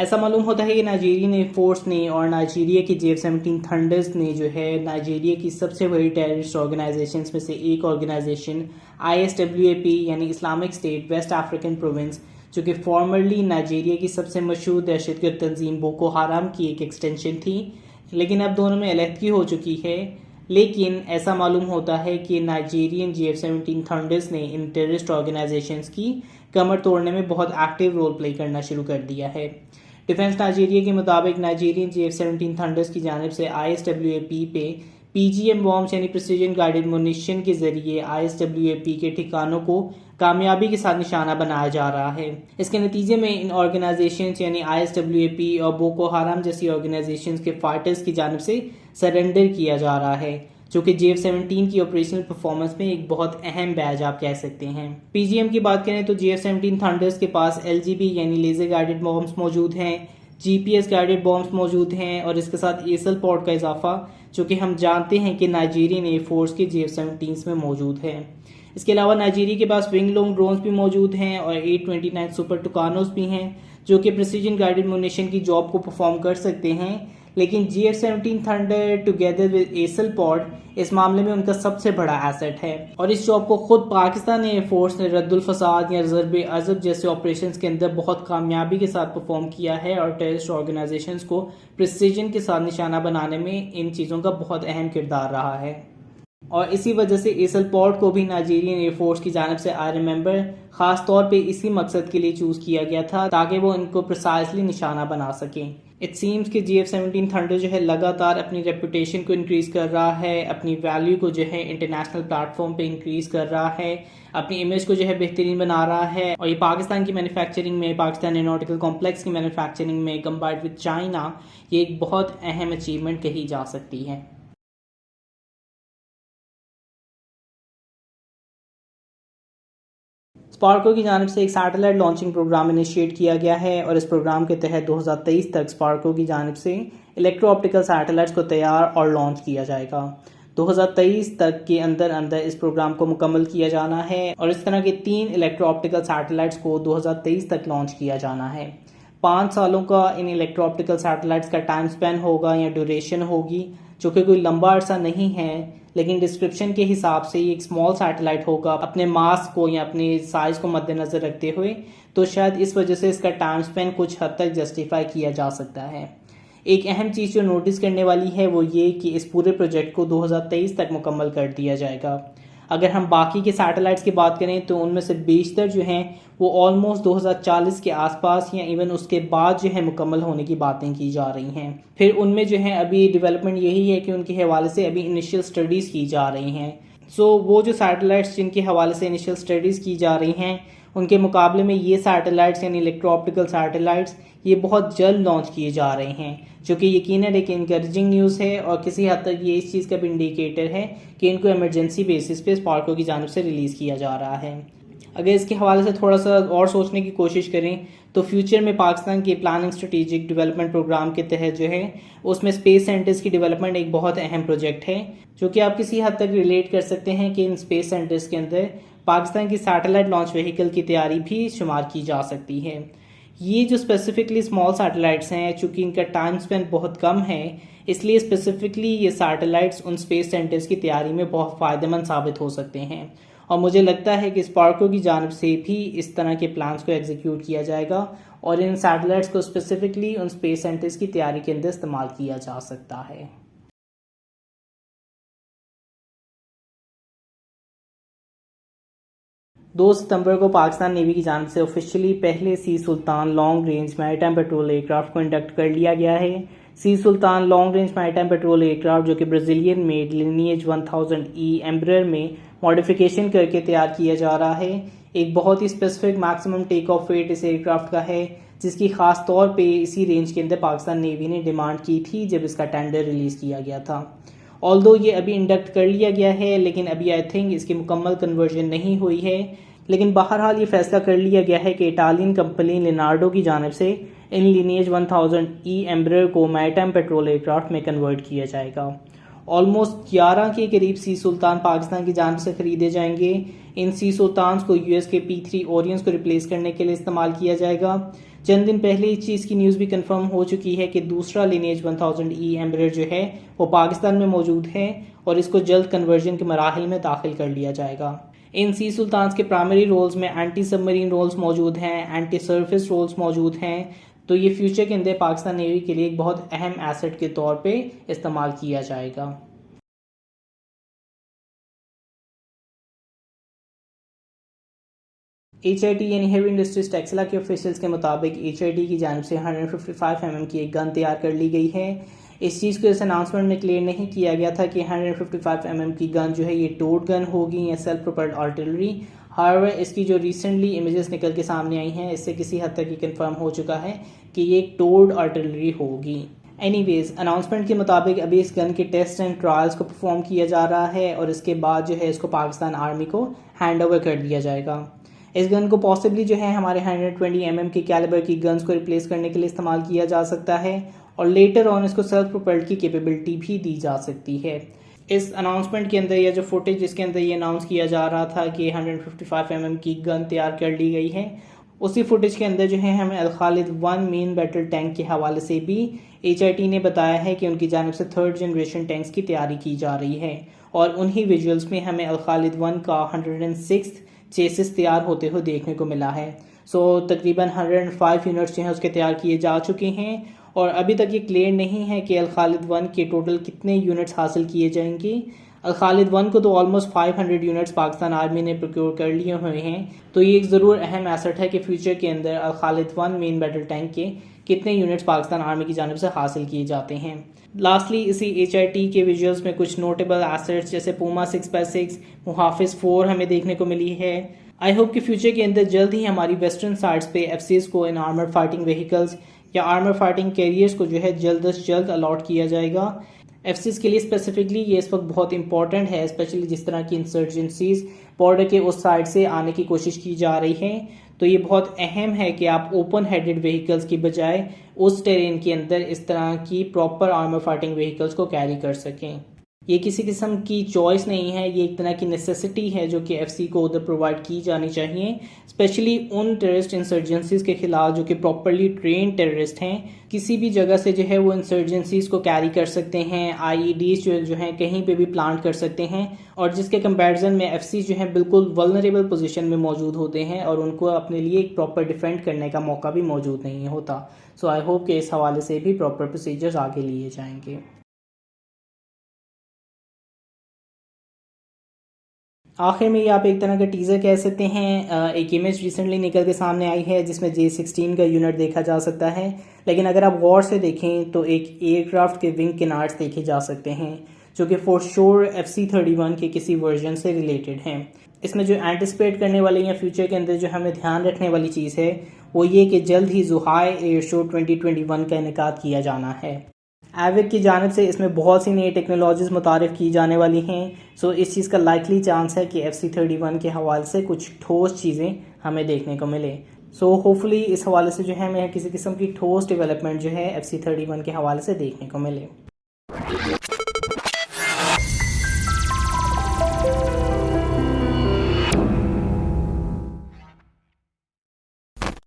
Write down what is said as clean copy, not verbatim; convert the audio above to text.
ऐसा मालूम होता है कि नाइजीरियन एयरफोर्स ने और नाइजीरिया की JF-17 थंडर्स ने जो है नाइजीरिया की सबसे बड़ी टेररिस्ट ऑर्गेनाइजेशंस में से एक ऑर्गेनाइजेशन ISWAP यानी Islamic State West African Province, जो कि फॉर्मरली नाइजीरिया की सबसे मशहूर दहशतगर्द तंजीम बोको हराम की एक एक्सटेंशन थी, लेकिन अब दोनों में अलहदगी हो चुकी है। लेकिन ऐसा मालूम होता है कि नाइजीरियन JF-17 थंडर्स ने इन टेररिस्ट ऑर्गेनाइजेशंस की कमर तोड़ने में बहुत एक्टिव रोल प्ले करना शुरू कर दिया है। डिफेंस नाइजीरिया के मुताबिक नाइजीरियन JF-17 थंडर्स की जानिब से ISWAP पे PGM बॉम्ब्स यानी प्रिसीजन गाइडेड मुनिशन के जरिए ISWAP के ठिकानों को कामयाबी के साथ निशाना बनाया जा रहा है। इसके नतीजे में इन ऑर्गेनाइजेशंस यानी ISWAP और बोको हराम जैसी ऑर्गेनाइजेशंस के फाइटर्स की जानिब से सरेंडर किया जा रहा है, जो कि JF-17 की ऑपरेशनल परफॉर्मेंस में एक बहुत अहम बैज आप कह सकते हैं। PGM की बात करें तो JF-17 थंडर्स के पास LGB यानी लेजर गाइडेड बॉम्ब्स मौजूद हैं, GPS गाइडेड बॉम्ब्स मौजूद हैं और इसके साथ एसल पॉड का इजाफा, जो कि हम जानते हैं कि नाइजीरियन एयरफोर्स के JF-17 में मौजूद है। इसके अलावा नाइजीरिया के पास विंग लोंग ड्रोन्स भी मौजूद हैं और 829 सुपर टुकानोस भी हैं, जो कि प्रिसीजन गाइडेड मुनिशन की जॉब को परफॉर्म कर सकते हैं। लेकिन JF-17 thunder together with acyl pod इस मामले में उनका सबसे बड़ा एसेट है और इस जॉब को खुद पाकिस्तान एयरफोर्स ने रद्दुल फसाद या ज़रब अज़ब जैसे ऑपरेशंस के अंदर बहुत कामयाबी के साथ परफॉर्म किया है और टेररिस्ट ऑर्गेनाइजेशंस को प्रिसीजन के साथ निशाना बनाने में इन चीज़ों का बहुत अहम किरदार रहा है। और इसी वजह से एसल पॉड को भी नाइजीरियन एयरफोर्स की जानिब से आई रिमेंबर खास तौर पे इसी मकसद के लिए चूज़ किया गया था ताकि वो इनको प्रिसाइसली निशाना बना सकें। इट सीम्स कि JF-17 थंडर जो है लगातार अपनी रेपुटेशन को इंक्रीज़ कर रहा है, अपनी वैल्यू को जो है इंटरनेशनल प्लेटफॉर्म पे इंक्रीज़ कर रहा है, अपनी इमेज को जो है बेहतरीन बना रहा है और ये पाकिस्तान की मैन्युफैक्चरिंग में, पाकिस्तान एरोनॉटिकल कॉम्प्लेक्स की मैन्युफैक्चरिंग में कंबाइंड विद चाइना, ये एक बहुत अहम अचीवमेंट कही जा सकती है। स्पार्को की जानिब से एक सैटेलाइट लॉन्चिंग प्रोग्राम इनिशिएट किया गया है और इस प्रोग्राम के तहत 2023 तक स्पार्को की जानिब से इलेक्ट्रो ऑप्टिकल सैटेलाइट्स को तैयार और लॉन्च किया जाएगा। 2023 तक के अंदर अंदर इस प्रोग्राम को मुकम्मल किया जाना है और इस तरह के 3 इलेक्ट्रो ऑप्टिकल सैटेलाइट्स को 2023 तक लॉन्च किया जाना है। 5 सालों का इन इलेक्ट्रो ऑप्टिकल सैटेलाइट्स का टाइम स्पेन होगा या ड्यूरेशन होगी, जो कि कोई लंबा अरसा नहीं है, लेकिन डिस्क्रिप्शन के हिसाब से ये एक स्मॉल सैटेलाइट होगा अपने मास को या अपने साइज को मद्देनजर रखते हुए, तो शायद इस वजह से इसका टाइम स्पेन कुछ हद तक जस्टिफाई किया जा सकता है। एक अहम चीज़ जो नोटिस करने वाली है वो ये कि इस पूरे प्रोजेक्ट को 2023 तक मुकम्मल कर दिया जाएगा। अगर हम बाकी के सैटेलाइट्स की बात करें तो उनमें से बेशतर जो हैं वो ऑलमोस्ट 2040 के आसपास या इवन उसके बाद जो है मुकम्मल होने की बातें की जा रही हैं। फिर उनमें जो है अभी डेवलपमेंट यही है कि उनके हवाले से अभी इनिशियल स्टडीज़ की जा रही हैं। सो वो जो सैटेलाइट्स जिनके हवाले से इनिशियल स्टडीज़ की जा रही हैं उनके मुकाबले में ये सैटेलाइट्स यानी इलेक्ट्रो ऑप्टिकल सैटेलाइट्स ये बहुत जल्द लॉन्च किए जा रहे हैं, जो कि यकीनन एक इंकरेजिंग न्यूज़ है और किसी हद तक ये इस चीज़ का भी इंडिकेटर है कि इनको इमरजेंसी बेसिस पे स्पार्को की जानिब से रिलीज़ किया जा रहा है। अगर इसके हवाले से थोड़ा सा और सोचने की कोशिश करें तो फ्यूचर में पाकिस्तान के प्लानिंग स्ट्रेटेजिक डेवलपमेंट प्रोग्राम के तहत जो है उसमें स्पेस सेंटर्स की डेवलपमेंट एक बहुत अहम प्रोजेक्ट है, जो कि आप किसी हद तक रिलेट कर सकते हैं कि इन स्पेस सेंटर्स के अंदर पाकिस्तान की सैटेलाइट लॉन्च व्हीकल की तैयारी भी शुमार की जा सकती है। ये जो स्पेसिफिकली स्मॉल सैटेलाइट्स हैं, चूँकि इनका टाइम स्पेन बहुत कम है, इसलिए स्पेसिफिकली ये सैटेलाइट्स उन स्पेस सेंटर्स की तैयारी में बहुत फ़ायदेमंद साबित हो सकते हैं और मुझे लगता है कि स्पार्को की जानिब से भी इस तरह के प्लान्स को एग्जीक्यूट किया जाएगा और इन सैटेलाइट्स को स्पेसिफिकली उन स्पेस सेंटर्स की तैयारी के अंदर इस्तेमाल किया जा सकता है। 2 सितंबर को पाकिस्तान नेवी की जानिब से ऑफिशियली पहले sea Sultan long range maritime patrol aircraft को इंडक्ट कर लिया गया है। Sea Sultan long range maritime patrol aircraft जो कि Brazilian made lineage 1000E Embraer में मॉडिफिकेशन करके तैयार किया जा रहा है। एक बहुत ही specific maximum take off weight इस एयरक्राफ्ट का है, जिसकी खास तौर पे इसी रेंज के अंदर पाकिस्तान नेवी ने डिमांड की थी जब इसका टेंडर रिलीज़ किया गया था। ऑल्दो ये अभी इंडक्ट कर लिया गया है, लेकिन अभी आई थिंक इसकी मुकम्मल कन्वर्जन नहीं हुई है। लेकिन बहरहाल ये फैसला कर लिया गया है कि इटालियन कंपनी लिनार्डो की जानिब से इन लिनिएज 1000E एम्ब्रेयर को मैरीटाइम पेट्रोल एयरक्राफ्ट में कन्वर्ट किया जाएगा। ऑलमोस्ट 11 के करीब सी सुल्तान पाकिस्तान की जानिब से खरीदे जाएंगे। इन सी सुल्तान को US के P3 ओरियंस को रिप्लेस करने के लिए इस्तेमाल किया जाएगा। चंद दिन पहले इस चीज़ की न्यूज़ भी कंफर्म हो चुकी है कि दूसरा लिनेज 1000E एम्बरर जो है वो पाकिस्तान में मौजूद है और इसको जल्द कन्वर्जन के मराहल में दाखिल कर लिया जाएगा। इन सी सुल्तान्स के प्राइमरी रोल्स में एंटी सबमरीन रोल्स मौजूद हैं, एंटी सरफेस रोल्स मौजूद हैं, तो ये फ्यूचर के अंदर पाकिस्तान नेवी के लिए एक बहुत अहम एसेट के तौर पे इस्तेमाल किया जाएगा। HIT यानी हेवी इंडस्ट्रीज टेक्सला के ऑफिशियल्स के मुताबिक HIT की जानिब से 155 mm की एक गन तैयार कर ली गई है। इस चीज़ को इस अनाउंसमेंट में क्लियर नहीं किया गया था कि 155 mm की गन जो है ये टोड गन होगी या सेल्फ प्रोपेल्ड आर्टिलरी। हाउएवर इसकी जो रिसेंटली इमेजेस निकल के सामने आई हैं इससे किसी हद तक ये कंफर्म हो चुका है कि ये एक टोड आर्टिलरी होगी। एनीवेज अनाउंसमेंट के मुताबिक अभी इस गन के टेस्ट एंड ट्रायल्स को परफॉर्म किया जा रहा है और इसके बाद जो है इसको पाकिस्तान आर्मी को हैंड ओवर कर दिया जाएगा। इस गन को पॉसिबली जो है हमारे 120 mm की कैलिबर की गन्स को रिप्लेस करने के लिए इस्तेमाल किया जा सकता है और लेटर ऑन इसको सेल्फ प्रोपेल्ड की कैपेबिलिटी भी दी जा सकती है। इस अनाउंसमेंट के अंदर या जो फुटेज जिसके अंदर ये अनाउंस किया जा रहा था कि 155 mm की गन तैयार कर ली गई है, उसी फुटेज के अंदर जो है हमें अल खालिद 1 मेन बैटल टैंक के हवाले से भी HIT ने बताया है कि उनकी जानिब से 3rd जनरेशन टैंक्स की तैयारी की जा रही है और उन्हीं विजुअल्स में हमें अल खालिद 1 का 106 चेसिस तैयार होते हुए देखने को मिला है। तकरीबन 105 यूनिट्स जो हैं उसके तैयार किए जा चुके हैं और अभी तक ये क्लियर नहीं है कि अल खालिद 1 के टोटल कितने यूनिट्स हासिल किए जाएंगे। अल खालिद 1 को तो ऑलमोस्ट 500 यूनिट्स पाकिस्तान आर्मी ने प्रोक्योर कर लिए हुए हैं, तो ये एक ज़रूर अहम एसेट है कि फ्यूचर के अंदर अल खालिद 1 मेन बैटल टैंक के कितने यूनिट्स पाकिस्तान आर्मी की जानिब से हासिल किए जाते हैं। लास्टली इसी HIT के विजुअल्स में कुछ नोटेबल एसेट्स जैसे पूमा 6x6, मुहाफिज 4 हमें देखने को मिली है। आई होप कि फ्यूचर के अंदर जल्द ही हमारी वेस्टर्न साइड्स पे FCs को इन आर्मर फाइटिंग व्हीकल्स या आर्मर फाइटिंग कैरियर्स को जो है जल्द अज जल्द अलॉट किया जाएगा। FCs के लिए स्पेसिफिकली ये इस वक्त बहुत इंपॉर्टेंट है, स्पेशली जिस तरह की इंसर्जेंसीज बॉर्डर के उस साइड से आने की कोशिश की जा रही है, तो ये बहुत अहम है कि आप ओपन हेडेड व्हीकल्स की बजाय उस टेरेन के अंदर इस तरह की प्रॉपर आर्मर फाइटिंग व्हीकल्स को कैरी कर सकें। ये किसी किस्म की चॉइस नहीं है, ये एक तरह की नेसेसिटी है जो कि FC को उधर प्रोवाइड की जानी चाहिए, स्पेशली उन टेररिस्ट इंसर्जेंसीज के खिलाफ जो कि प्रॉपरली ट्रेन टेररिस्ट हैं। किसी भी जगह से जो है वो इंसर्जेंसीज को कैरी कर सकते हैं, IEDs जो हैं कहीं पे भी प्लांट कर सकते हैं और जिसके कंपैरिजन में FC जो हैं बिल्कुल वल्नरेबल पोजीशन में मौजूद होते हैं और उनको अपने लिए एक प्रॉपर डिफेंड करने का मौका भी मौजूद नहीं होता। आई होप कि इस हवाले से भी प्रॉपर प्रोसीजर्स आगे लिए जाएंगे। आखिर में ये आप एक तरह का टीज़र कह सकते हैं। एक इमेज रिसेंटली निकल के सामने आई है जिसमें J16 का यूनिट देखा जा सकता है, लेकिन अगर आप गौर से देखें तो एक एयरक्राफ्ट के विंग किनार्स देखे जा सकते हैं जो कि फॉर श्योर FC-31 के किसी वर्जन से रिलेटेड हैं। इसमें जो एंटिसिपेट करने वाली या फ्यूचर के अंदर जो हमें ध्यान रखने वाली चीज़ है वो ये कि जल्द ही जुहाई एयर शो 2021 का इनेकाद किया जाना है। एविक की जानिब से इसमें बहुत सी नई टेक्नोलॉजीज़ मुतारिफ़ की जाने वाली हैं। इस चीज़ का लाइकली चांस है कि FC-31 के हवाले से कुछ ठोस चीज़ें हमें देखने को मिले। होपफुली इस हवाले से जो है हमें किसी किस्म की ठोस डेवलपमेंट जो है FC-31 के हवाले से देखने को मिले।